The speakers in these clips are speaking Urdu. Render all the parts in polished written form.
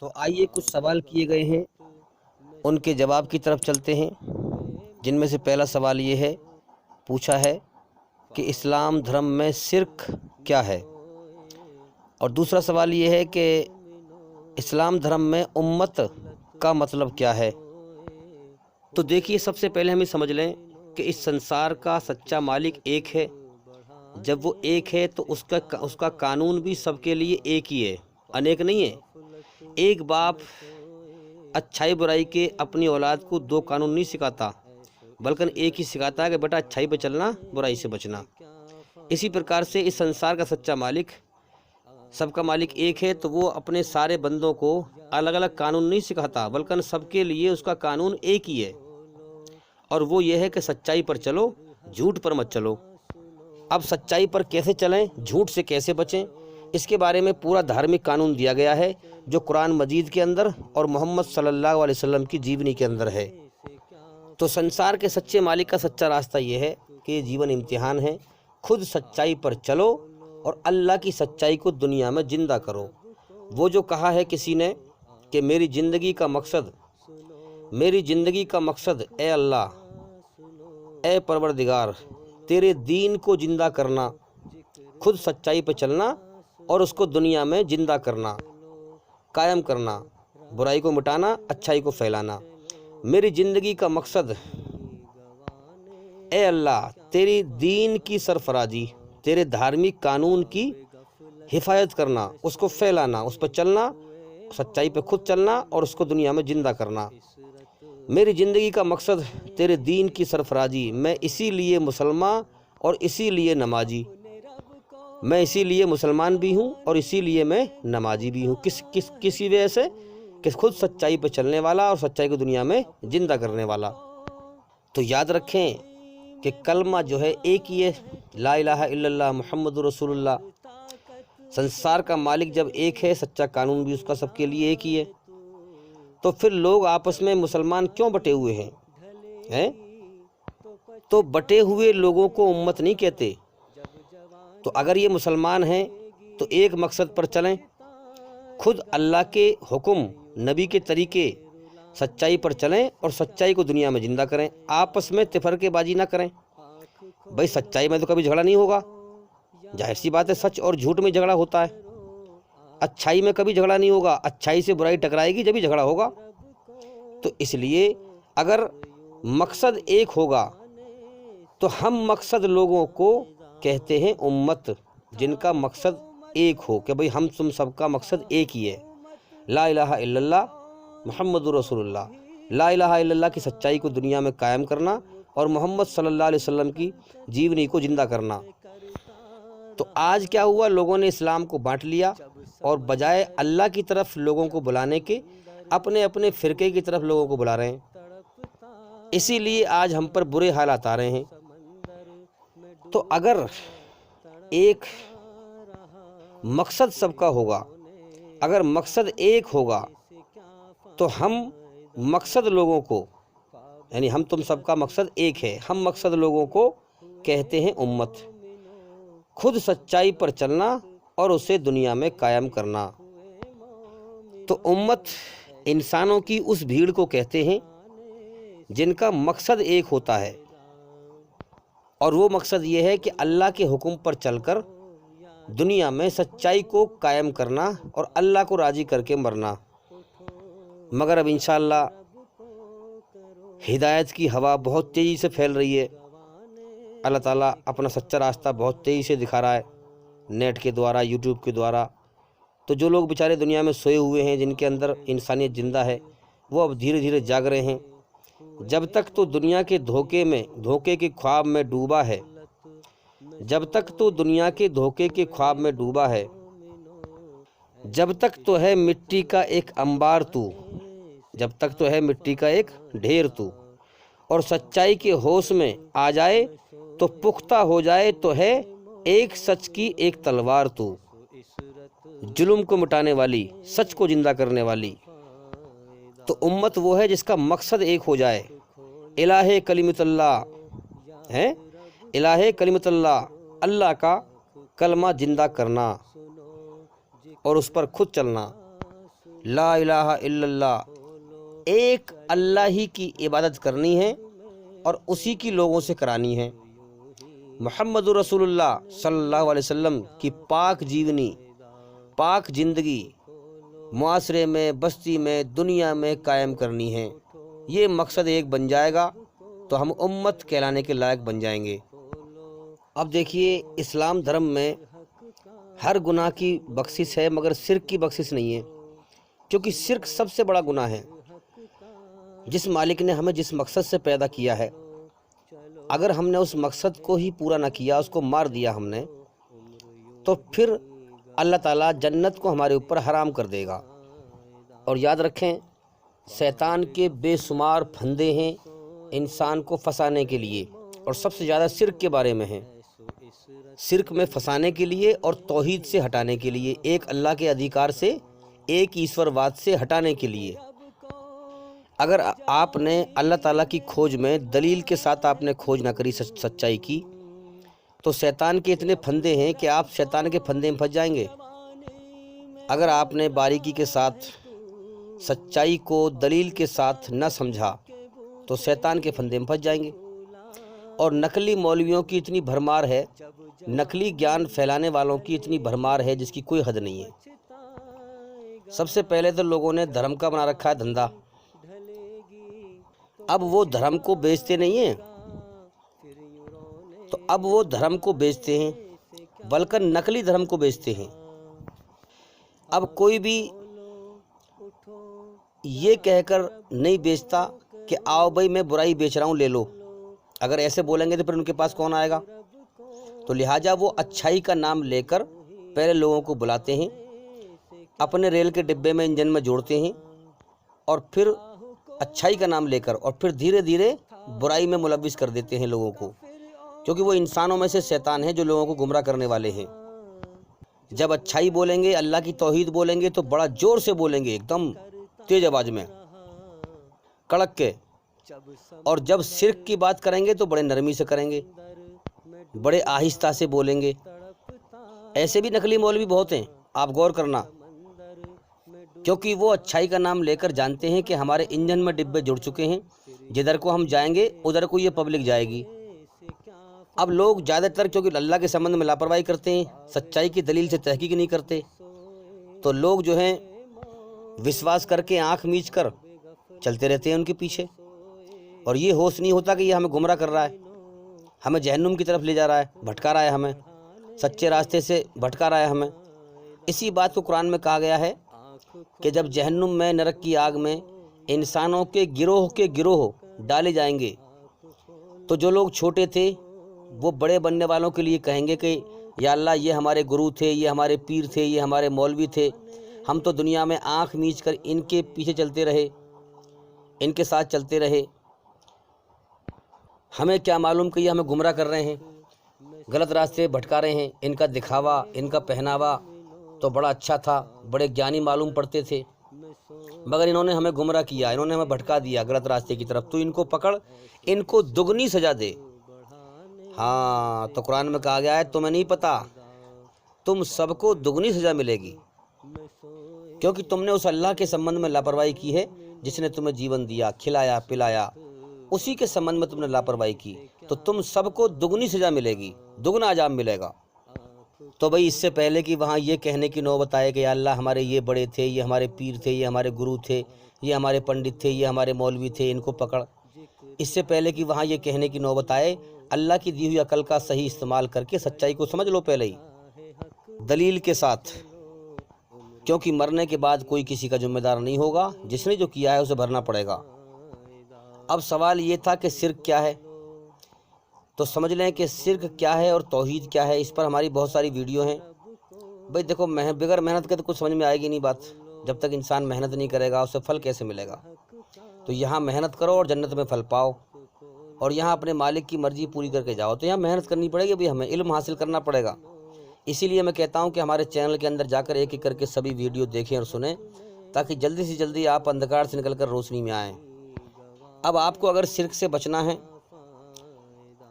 تو آئیے کچھ سوال کیے گئے ہیں، ان کے جواب کی طرف چلتے ہیں، جن میں سے پہلا سوال یہ ہے، پوچھا ہے کہ اسلام دھرم میں شرک کیا ہے، اور دوسرا سوال یہ ہے کہ اسلام دھرم میں امت کا مطلب کیا ہے۔ تو دیکھیے، سب سے پہلے ہم یہ سمجھ لیں کہ اس سنسار کا سچا مالک ایک ہے۔ جب وہ ایک ہے تو اس کا قانون بھی سب کے لیے ایک ہی ہے، انیک نہیں ہے۔ ایک باپ اچھائی برائی کے اپنی اولاد کو دو قانون نہیں سکھاتا، بلکہ ایک ہی سکھاتا ہے کہ بیٹا اچھائی پہ چلنا، برائی سے بچنا۔ اسی پرکار سے اس سنسار کا سچا مالک، سب کا مالک ایک ہے، تو وہ اپنے سارے بندوں کو الگ الگ قانون نہیں سکھاتا، بلکہ سب کے لیے اس کا قانون ایک ہی ہے، اور وہ یہ ہے کہ سچائی پر چلو، جھوٹ پر مت چلو۔ اب سچائی پر کیسے چلیں، جھوٹ سے کیسے بچیں، اس کے بارے میں پورا دھارمک قانون دیا گیا ہے، جو قرآن مجید کے اندر اور محمد صلی اللہ علیہ وسلم کی جیونی کے اندر ہے۔ تو سنسار کے سچے مالک کا سچا راستہ یہ ہے کہ یہ جیون امتحان ہے، خود سچائی پر چلو اور اللہ کی سچائی کو دنیا میں زندہ کرو۔ وہ جو کہا ہے کسی نے کہ میری زندگی کا مقصد اے اللہ، اے پروردگار، تیرے دین کو زندہ کرنا، خود سچائی پہ چلنا اور اس کو دنیا میں زندہ کرنا، قائم کرنا، برائی کو مٹانا، اچھائی کو پھیلانا۔ میری زندگی کا مقصد اے اللہ، تیری دین کی سرفرازی، تیرے دھارمک قانون کی حفاظت کرنا، اس کو پھیلانا، اس پہ چلنا، سچائی پہ خود چلنا اور اس کو دنیا میں زندہ کرنا۔ میری زندگی کا مقصد تیرے دین کی سرفرازی، میں اسی لیے مسلمان اور اسی لیے نمازی، میں اسی لیے مسلمان بھی ہوں اور اسی لیے میں نمازی بھی ہوں، کسی وجہ سے کہ خود سچائی پہ چلنے والا اور سچائی کو دنیا میں زندہ کرنے والا۔ تو یاد رکھیں کہ کلمہ جو ہے ایک ہی ہے، لا الہ الا اللہ محمد رسول اللہ۔ سنسار کا مالک جب ایک ہے، سچا قانون بھی اس کا سب کے لیے ایک ہی ہے، تو پھر لوگ آپس میں مسلمان کیوں بٹے ہوئے ہیں؟ تو بٹے ہوئے لوگوں کو امت نہیں کہتے۔ تو اگر یہ مسلمان ہیں تو ایک مقصد پر چلیں، خود اللہ کے حکم، نبی کے طریقے، سچائی پر چلیں اور سچائی کو دنیا میں زندہ کریں، آپس میں تفرقے بازی نہ کریں۔ بھائی سچائی میں تو کبھی جھگڑا نہیں ہوگا، ظاہر سی بات ہے، سچ اور جھوٹ میں جھگڑا ہوتا ہے۔ اچھائی میں کبھی جھگڑا نہیں ہوگا، اچھائی سے برائی ٹکرائے گی جبھی جھگڑا ہوگا۔ تو اس لیے اگر مقصد ایک ہوگا تو ہم مقصد لوگوں کو کہتے ہیں امت، جن کا مقصد ایک ہو، کہ بھئی ہم تم سب کا مقصد ایک ہی ہے، لا الہ الا اللہ محمد رسول اللہ۔ لا الہ الا اللہ کی سچائی کو دنیا میں قائم کرنا اور محمد صلی اللہ علیہ وسلم کی جیونی کو زندہ کرنا۔ تو آج کیا ہوا، لوگوں نے اسلام کو بانٹ لیا اور بجائے اللہ کی طرف لوگوں کو بلانے کے، اپنے اپنے فرقے کی طرف لوگوں کو بلا رہے ہیں۔ اسی لیے آج ہم پر برے حالات آ رہے ہیں۔ تو اگر ایک مقصد سب کا ہوگا، اگر مقصد ایک ہوگا، تو ہم مقصد لوگوں کو، یعنی ہم تم سب کا مقصد ایک ہے، ہم مقصد لوگوں کو کہتے ہیں امت، خود سچائی پر چلنا اور اسے دنیا میں قائم کرنا۔ تو امت انسانوں کی اس بھیڑ کو کہتے ہیں جن کا مقصد ایک ہوتا ہے، اور وہ مقصد یہ ہے کہ اللہ کے حکم پر چل کر دنیا میں سچائی کو قائم کرنا اور اللہ کو راضی کر کے مرنا۔ مگر اب انشاءاللہ ہدایت کی ہوا بہت تیزی سے پھیل رہی ہے، اللہ تعالیٰ اپنا سچا راستہ بہت تیزی سے دکھا رہا ہے، نیٹ کے دوارا، یوٹیوب کے دوارا۔ تو جو لوگ بیچارے دنیا میں سوئے ہوئے ہیں، جن کے اندر انسانیت زندہ ہے، وہ اب دھیرے دھیرے جاگ رہے ہیں۔ جب تک تو دنیا کے دھوکے کے خواب میں ڈوبا ہے، جب تک تو دنیا کے دھوکے کے خواب میں ڈوبا ہے، جب تک تو ہے مٹی کا ایک انبار تو، جب تک تو ہے مٹی کا ایک ڈھیر تو، اور سچائی کے ہوش میں آ جائے تو پختہ ہو جائے تو ہے ایک سچ کی ایک تلوار تو، ظلم کو مٹانے والی، سچ کو زندہ کرنے والی۔ تو امت وہ ہے جس کا مقصد ایک ہو جائے، الہ کلمۃ اللہ ہے، الہ کلمۃ اللہ، اللہ کا کلمہ زندہ کرنا اور اس پر خود چلنا۔ لا الہ الا اللہ، ایک اللہ ہی کی عبادت کرنی ہے اور اسی کی لوگوں سے کرانی ہے۔ محمد رسول اللہ صلی اللہ علیہ وسلم کی پاک جیونی، پاک زندگی معاشرے میں، بستی میں، دنیا میں قائم کرنی ہے۔ یہ مقصد ایک بن جائے گا تو ہم امت کہلانے کے لائق بن جائیں گے۔ اب دیکھیے، اسلام دھرم میں ہر گناہ کی بخشش ہے مگر شرک کی بخشش نہیں ہے، کیونکہ شرک سب سے بڑا گناہ ہے۔ جس مالک نے ہمیں جس مقصد سے پیدا کیا ہے، اگر ہم نے اس مقصد کو ہی پورا نہ کیا، اس کو مار دیا ہم نے، تو پھر اللہ تعالیٰ جنت کو ہمارے اوپر حرام کر دے گا۔ اور یاد رکھیں، شیطان کے بے شمار پھندے ہیں انسان کو پھنسانے کے لیے، اور سب سے زیادہ شرک کے بارے میں ہیں۔ شرک میں پھنسانے کے لیے اور توحید سے ہٹانے کے لیے، ایک اللہ کے ادھیکار سے، ایک ایشور واد سے ہٹانے کے لیے۔ اگر آپ نے اللہ تعالیٰ کی کھوج میں دلیل کے ساتھ آپ نے کھوج نہ کری سچائی کی، تو شیطان کے اتنے پھندے ہیں کہ آپ شیطان کے پھندے میں پھنس جائیں گے۔ اگر آپ نے باریکی کے ساتھ سچائی کو دلیل کے ساتھ نہ سمجھا تو شیطان کے پھندے میں پھنس جائیں گے۔ اور نقلی مولویوں کی اتنی بھرمار ہے، نقلی گیان پھیلانے والوں کی اتنی بھرمار ہے جس کی کوئی حد نہیں ہے۔ سب سے پہلے تو لوگوں نے دھرم کا بنا رکھا ہے دھندا۔ اب وہ دھرم کو بیچتے نہیں ہیں، تو اب وہ دھرم کو بیچتے ہیں، بلکہ نقلی دھرم کو بیچتے ہیں۔ اب کوئی بھی یہ کہہ کر نہیں بیچتا کہ آؤ بھائی میں برائی بیچ رہا ہوں، لے لو۔ اگر ایسے بولیں گے تو پھر ان کے پاس کون آئے گا؟ تو لہٰذا وہ اچھائی کا نام لے کر پہلے لوگوں کو بلاتے ہیں، اپنے ریل کے ڈبے میں انجن میں جوڑتے ہیں، اور پھر اچھائی کا نام لے کر اور پھر دھیرے دھیرے برائی میں ملوث کر دیتے ہیں لوگوں کو، کیونکہ وہ انسانوں میں سے شیطان ہیں جو لوگوں کو گمراہ کرنے والے ہیں۔ جب اچھائی بولیں گے، اللہ کی توحید بولیں گے تو بڑا زور سے بولیں گے، ایک دم تیز آواز میں، کڑک کے۔ اور جب شرک کی بات کریں گے تو بڑے نرمی سے کریں گے، بڑے آہستہ سے بولیں گے۔ ایسے بھی نقلی مولوی بہت ہیں، آپ غور کرنا، کیونکہ وہ اچھائی کا نام لے کر جانتے ہیں کہ ہمارے انجن میں ڈبے جڑ چکے ہیں، جدھر کو ہم جائیں گے ادھر کو یہ پبلک جائے گی۔ اب لوگ زیادہ تر کیونکہ اللہ کے سمبندھ میں لاپرواہی کرتے ہیں، سچائی کی دلیل سے تحقیق نہیں کرتے، تو لوگ جو ہیں وشواس کر کے آنکھ میچ کر چلتے رہتے ہیں ان کے پیچھے، اور یہ ہوش نہیں ہوتا کہ یہ ہمیں گمراہ کر رہا ہے، ہمیں جہنم کی طرف لے جا رہا ہے، بھٹکا رہا ہے، ہمیں سچے راستے سے بھٹکا رہا ہے ہمیں۔ اسی بات کو قرآن میں کہا گیا ہے کہ جب جہنم میں، نرک کی آگ میں انسانوں کے گروہ ڈالے جائیں گے، تو جو لوگ چھوٹے تھے وہ بڑے بننے والوں کے لیے کہیں گے کہ یا اللہ یہ ہمارے گرو تھے، یہ ہمارے پیر تھے، یہ ہمارے مولوی تھے، ہم تو دنیا میں آنکھ میچ کر ان کے پیچھے چلتے رہے، ان کے ساتھ چلتے رہے، ہمیں کیا معلوم کہ یہ ہمیں گمراہ کر رہے ہیں، غلط راستے بھٹکا رہے ہیں۔ ان کا دکھاوا، ان کا پہناوا تو بڑا اچھا تھا، بڑے گیانی معلوم پڑتے تھے، مگر انہوں نے ہمیں گمراہ کیا، انہوں نے ہمیں بھٹکا دیا غلط راستے کی طرف، تو ان کو پکڑ، ان کو دگنی سزا دے۔ ہاں، تو قرآن میں کہا گیا ہے تمہیں نہیں پتا، تم سب کو دگنی سزا ملے گی، کیونکہ تم نے اس اللہ کے سمبندھ میں لاپرواہی کی ہے جس نے تمہیں جیون دیا، کھلایا پلایا، اسی کے سمبندھ میں تم نے لاپرواہی کی، تو تم سب کو دگنی سزا ملے گی، دگنا عذاب ملے گا۔ تو بھئی اس سے پہلے کہ وہاں یہ کہنے کی نوبت آئے کہ یا اللہ ہمارے یہ بڑے تھے، یہ ہمارے پیر تھے، یہ ہمارے گرو تھے، یہ ہمارے پنڈت تھے، یہ ہمارے مولوی تھے، ان کو پکڑ، اس سے پہلے کہ وہاں یہ کہنے کی نوبت آئے، اللہ کی دی ہوئی عقل کا صحیح استعمال کر کے سچائی کو سمجھ لو پہلے ہی دلیل کے ساتھ، کیونکہ مرنے کے بعد کوئی کسی کا ذمہ دار نہیں ہوگا، جس نے جو کیا ہے اسے بھرنا پڑے گا۔ اب سوال یہ تھا کہ شرک کیا ہے، تو سمجھ لیں کہ شرک کیا ہے اور توحید کیا ہے۔ اس پر ہماری بہت ساری ویڈیو ہیں۔ بھئی دیکھو، بغیر محنت کے تو کچھ سمجھ میں آئے گی نہیں بات، جب تک انسان محنت نہیں کرے گا اسے پھل کیسے ملے گا؟ تو یہاں محنت کرو اور جنت میں پھل پاؤ، اور یہاں اپنے مالک کی مرضی پوری کر کے جاؤ، تو یہاں محنت کرنی پڑے گی، بھی ہمیں علم حاصل کرنا پڑے گا۔ اسی لیے میں کہتا ہوں کہ ہمارے چینل کے اندر جا کر ایک ایک کر کے سبھی ویڈیو دیکھیں اور سنیں، تاکہ جلدی سے جلدی آپ اندھکار سے نکل کر روشنی میں آئیں۔ اب آپ کو اگر شرک سے بچنا ہے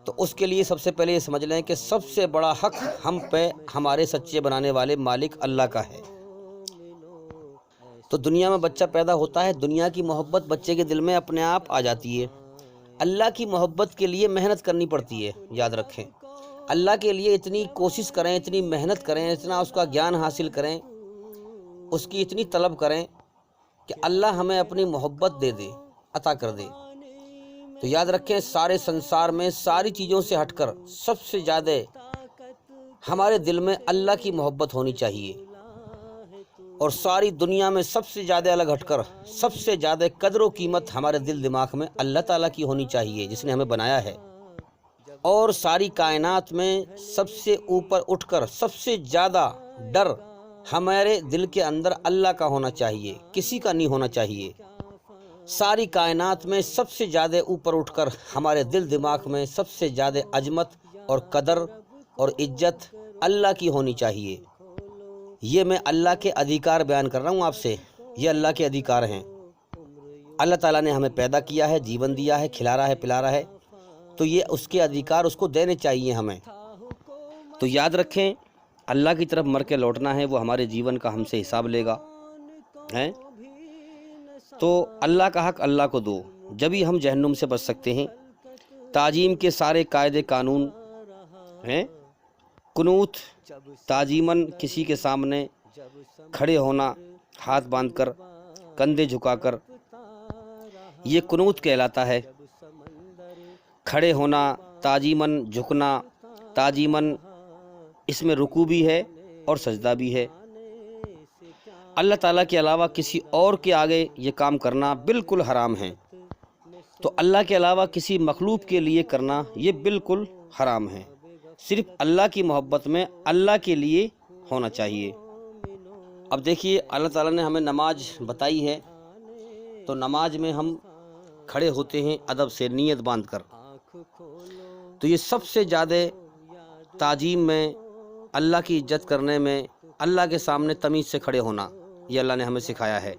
تو اس کے لیے سب سے پہلے یہ سمجھ لیں کہ سب سے بڑا حق ہم پہ ہمارے سچے بنانے والے مالک اللہ کا ہے۔ تو دنیا میں بچہ پیدا ہوتا ہے، دنیا کی محبت بچے کے دل میں اپنے آپ آ جاتی ہے۔ اللہ کی محبت کے لیے محنت کرنی پڑتی ہے، یاد رکھیں۔ اللہ کے لیے اتنی کوشش کریں، اتنی محنت کریں، اتنا اس کا گیان حاصل کریں، اس کی اتنی طلب کریں کہ اللہ ہمیں اپنی محبت دے دے، عطا کر دے۔ تو یاد رکھیں، سارے سنسار میں ساری چیزوں سے ہٹ کر سب سے زیادہ ہمارے دل میں اللہ کی محبت ہونی چاہیے، اور ساری دنیا میں سب سے زیادہ الگ ہٹ کر سب سے زیادہ قدر و قیمت ہمارے دل دماغ میں اللہ تعالیٰ کی ہونی چاہیے، جس نے ہمیں بنایا ہے۔ اور ساری کائنات میں سب سے اوپر اٹھ کر سب سے زیادہ ڈر ہمارے دل کے اندر اللہ کا ہونا چاہیے، کسی کا نہیں ہونا چاہیے۔ ساری کائنات میں سب سے زیادہ اوپر اٹھ کر ہمارے دل دماغ میں سب سے زیادہ عظمت اور قدر اور عزت اللہ کی ہونی چاہیے۔ یہ میں اللہ کے ادھیکار بیان کر رہا ہوں آپ سے، یہ اللہ کے ادھیکار ہیں۔ اللہ تعالیٰ نے ہمیں پیدا کیا ہے، جیون دیا ہے، کھلا رہا ہے، پلا رہا ہے، تو یہ اس کے ادھیکار اس کو دینے چاہیے ہمیں۔ تو یاد رکھیں، اللہ کی طرف مر کے لوٹنا ہے، وہ ہمارے جیون کا ہم سے حساب لے گا، ہیں؟ تو اللہ کا حق اللہ کو دو، جبھی ہم جہنم سے بچ سکتے ہیں۔ تعظیم کے سارے قاعدے قانون ہیں، قنوت تعظیماً کسی کے سامنے کھڑے ہونا، ہاتھ باندھ کر، کندھے جھکا کر، یہ قنوت کہلاتا ہے۔ کھڑے ہونا، تعظیماً جھکنا، تعظیماً اس میں رکوع بھی ہے اور سجدہ بھی ہے۔ اللہ تعالیٰ کے علاوہ کسی اور کے آگے یہ کام کرنا بالکل حرام ہے۔ تو اللہ کے علاوہ کسی مخلوق کے لیے کرنا یہ بالکل حرام ہے۔ صرف اللہ کی محبت میں اللہ کے لیے ہونا چاہیے۔ اب دیکھیے، اللہ تعالیٰ نے ہمیں نماز بتائی ہے، تو نماز میں ہم کھڑے ہوتے ہیں ادب سے، نیت باندھ کر۔ تو یہ سب سے زیادہ تعظیم میں، اللہ کی عزت کرنے میں، اللہ کے سامنے تمیز سے کھڑے ہونا، یہ اللہ نے ہمیں سکھایا ہے۔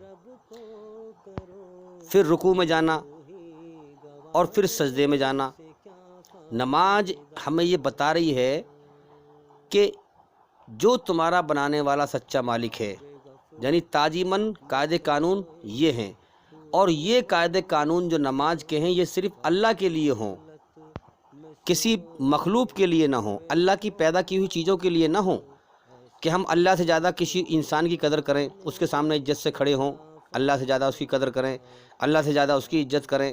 پھر رکوع میں جانا اور پھر سجدے میں جانا۔ نماز ہمیں یہ بتا رہی ہے کہ جو تمہارا بنانے والا سچا مالک ہے، یعنی تعظیماً قاعدے قانون یہ ہیں، اور یہ قاعدے قانون جو نماز کے ہیں یہ صرف اللہ کے لیے ہوں، کسی مخلوق کے لیے نہ ہوں، اللہ کی پیدا کی ہوئی چیزوں کے لیے نہ ہوں، کہ ہم اللہ سے زیادہ کسی انسان کی قدر کریں، اس کے سامنے عزت سے کھڑے ہوں، اللہ سے زیادہ اس کی قدر کریں، اللہ سے زیادہ اس کی عزت کریں،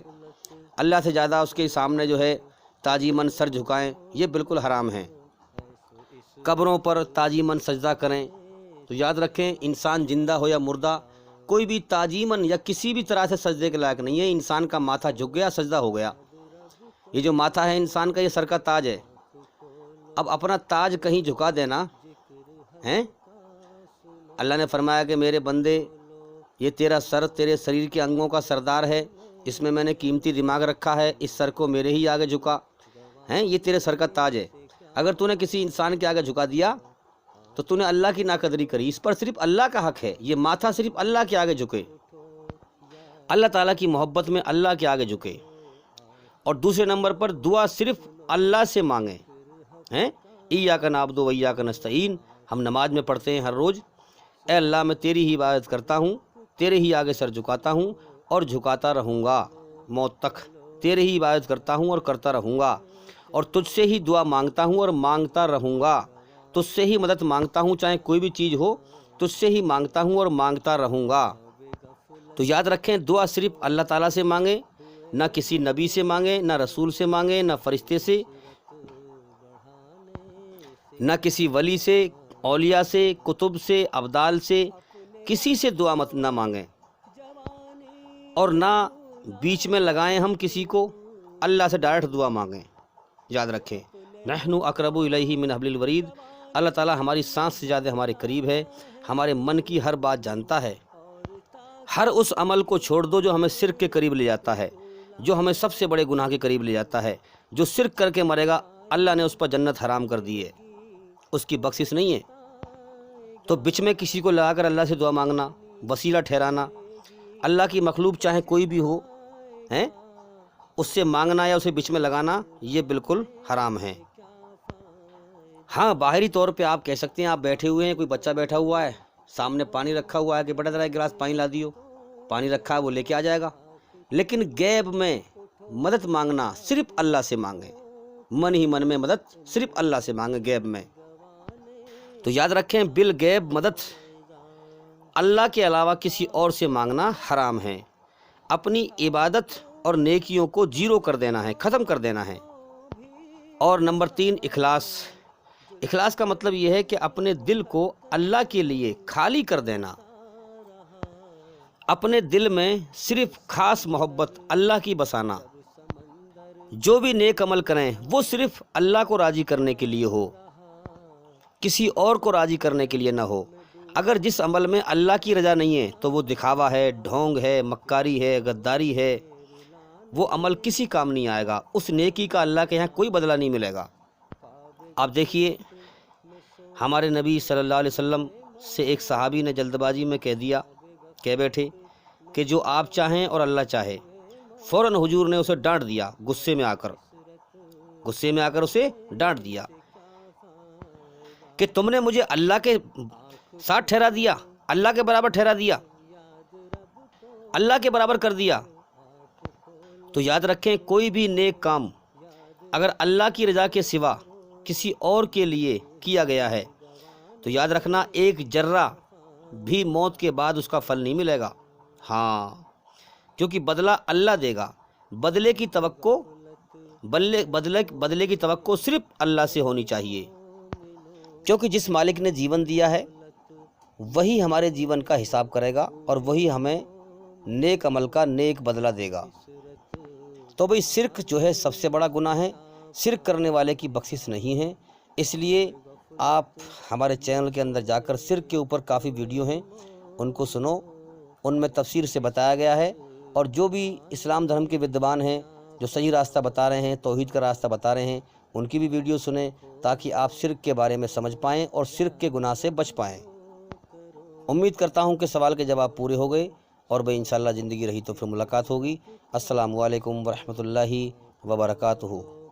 اللہ سے زیادہ اس کے سامنے جو ہے تعظیماً سر جھکائیں، یہ بالکل حرام ہے۔ قبروں پر تعظیماً سجدہ کریں۔ تو یاد رکھیں، انسان زندہ ہو یا مردہ، کوئی بھی تعظیماً یا کسی بھی طرح سے سجدے کے لائق نہیں ہے۔ انسان کا ماتھا جھک گیا، سجدہ ہو گیا۔ یہ جو ماتھا ہے انسان کا، یہ سر کا تاج ہے۔ اب اپنا تاج کہیں جھکا دینا ہیں؟ اللہ نے فرمایا کہ میرے بندے، یہ تیرا سر تیرے شریر کے انگوں کا سردار ہے، اس میں نے قیمتی دماغ رکھا ہے، اس سر کو میرے ہی آگے جھکا ہیں، یہ تیرے سر کا تاج ہے۔ اگر تو نے کسی انسان کے آگے جھکا دیا تو تو نے اللہ کی ناقدری کری۔ اس پر صرف اللہ کا حق ہے، یہ ماتھا صرف اللہ کے آگے جھکے، اللہ تعالیٰ کی محبت میں اللہ کے آگے جھکے۔ اور دوسرے نمبر پر دعا صرف اللہ سے مانگیں ہیں، ایاک نعبد و ایاک نستعین ہم نماز میں پڑھتے ہیں ہر روز۔ اے اللہ، میں تیری ہی عبادت کرتا ہوں، تیرے ہی آگے سر جھکاتا ہوں اور جھکاتا رہوں گا موت تک، تیرے ہی عبادت کرتا ہوں اور کرتا رہوں گا، اور تجھ سے ہی دعا مانگتا ہوں اور مانگتا رہوں گا، تجھ سے ہی مدد مانگتا ہوں، چاہے کوئی بھی چیز ہو تجھ سے ہی مانگتا ہوں اور مانگتا رہوں گا۔ تو یاد رکھیں، دعا صرف اللہ تعالیٰ سے مانگیں، نہ کسی نبی سے مانگیں، نہ رسول سے مانگیں، نہ فرشتے سے، نہ کسی ولی سے، اولیاء سے، کتب سے، ابدال سے، کسی سے دعا نہ مانگیں، اور نہ بیچ میں لگائیں ہم کسی کو، اللہ سے ڈائریکٹ دعا مانگیں۔ یاد رکھیں، نحن اقرب الیہ من حبل الورید، اللہ تعالیٰ ہماری سانس سے زیادہ ہمارے قریب ہے، ہمارے من کی ہر بات جانتا ہے۔ ہر اس عمل کو چھوڑ دو جو ہمیں شرک کے قریب لے جاتا ہے، جو ہمیں سب سے بڑے گناہ کے قریب لے جاتا ہے۔ جو شرک کر کے مرے گا، اللہ نے اس پر جنت حرام کر دی ہے، اس کی بخشش نہیں ہے۔ تو بچ میں کسی کو لگا کر اللہ سے دعا مانگنا، وسیلہ ٹھہرانا، اللہ کی مخلوق چاہے کوئی بھی ہو ہیں، اس سے مانگنا یا اسے بچ میں لگانا، یہ بالکل حرام ہے۔ ہاں، باہری طور پہ آپ کہہ سکتے ہیں، آپ بیٹھے ہوئے ہیں، کوئی بچہ بیٹھا ہوا ہے، سامنے پانی رکھا ہوا ہے کہ بیٹا ذرا ایک گلاس پانی لا دیو، پانی رکھا ہے وہ لے کے آ جائے گا۔ لیکن غیب میں مدد مانگنا صرف اللہ سے مانگیں، من ہی من میں مدد صرف اللہ سے مانگیں غیب میں۔ تو یاد رکھیں بالغیب مدد اللہ کے علاوہ کسی اور سے مانگنا حرام ہے۔ اپنی عبادت اور نیکیوں کو زیرو کر دینا ہے، ختم کر دینا ہے۔ اور نمبر 3 اخلاص۔ اخلاص کا مطلب یہ ہے کہ اپنے دل کو اللہ کے لیے خالی کر دینا، اپنے دل میں صرف خاص محبت اللہ کی بسانا۔ جو بھی نیک عمل کریں وہ صرف اللہ کو راضی کرنے کے لیے ہو، کسی اور کو راضی کرنے کے لیے نہ ہو۔ اگر جس عمل میں اللہ کی رضا نہیں ہے تو وہ دکھاوا ہے، ڈھونگ ہے، مکاری ہے، غداری ہے، وہ عمل کسی کام نہیں آئے گا، اس نیکی کا اللہ کے یہاں کوئی بدلہ نہیں ملے گا۔ آپ دیکھیے ہمارے نبی صلی اللہ علیہ وسلم سے ایک صحابی نے جلد بازی میں کہہ بیٹھے کہ جو آپ چاہیں اور اللہ چاہے۔ فوراً حضور نے اسے ڈانٹ دیا، غصے میں آ کر اسے ڈانٹ دیا کہ تم نے مجھے اللہ کے ساتھ ٹھہرا دیا، اللہ کے برابر ٹھہرا دیا، اللہ کے برابر کر دیا۔ تو یاد رکھیں کوئی بھی نیک کام اگر اللہ کی رضا کے سوا کسی اور کے لیے کیا گیا ہے تو یاد رکھنا ایک ذرہ بھی موت کے بعد اس کا پھل نہیں ملے گا۔ ہاں، کیونکہ بدلہ اللہ دے گا۔ بدلے کی توقع صرف اللہ سے ہونی چاہیے، کیونکہ جس مالک نے جیون دیا ہے وہی ہمارے جیون کا حساب کرے گا اور وہی ہمیں نیک عمل کا نیک بدلہ دے گا۔ تو بھئی شرک جو ہے سب سے بڑا گناہ ہے، شرک کرنے والے کی بخشش نہیں ہے۔ اس لیے آپ ہمارے چینل کے اندر جا کر شرک کے اوپر کافی ویڈیو ہیں، ان کو سنو، ان میں تفصیل سے بتایا گیا ہے۔ اور جو بھی اسلام دھرم کے ودوان ہیں جو صحیح راستہ بتا رہے ہیں، توحید کا راستہ بتا رہے ہیں، ان کی بھی ویڈیو سنیں تاکہ آپ شرک کے بارے میں سمجھ پائیں اور شرک کے گناہ سے بچ پائیں۔ امید کرتا ہوں کہ سوال کے جواب پورے ہو گئے، اور بھئی انشاءاللہ زندگی رہی تو پھر ملاقات ہوگی۔ السلام علیکم ورحمۃ اللہ وبرکاتہ۔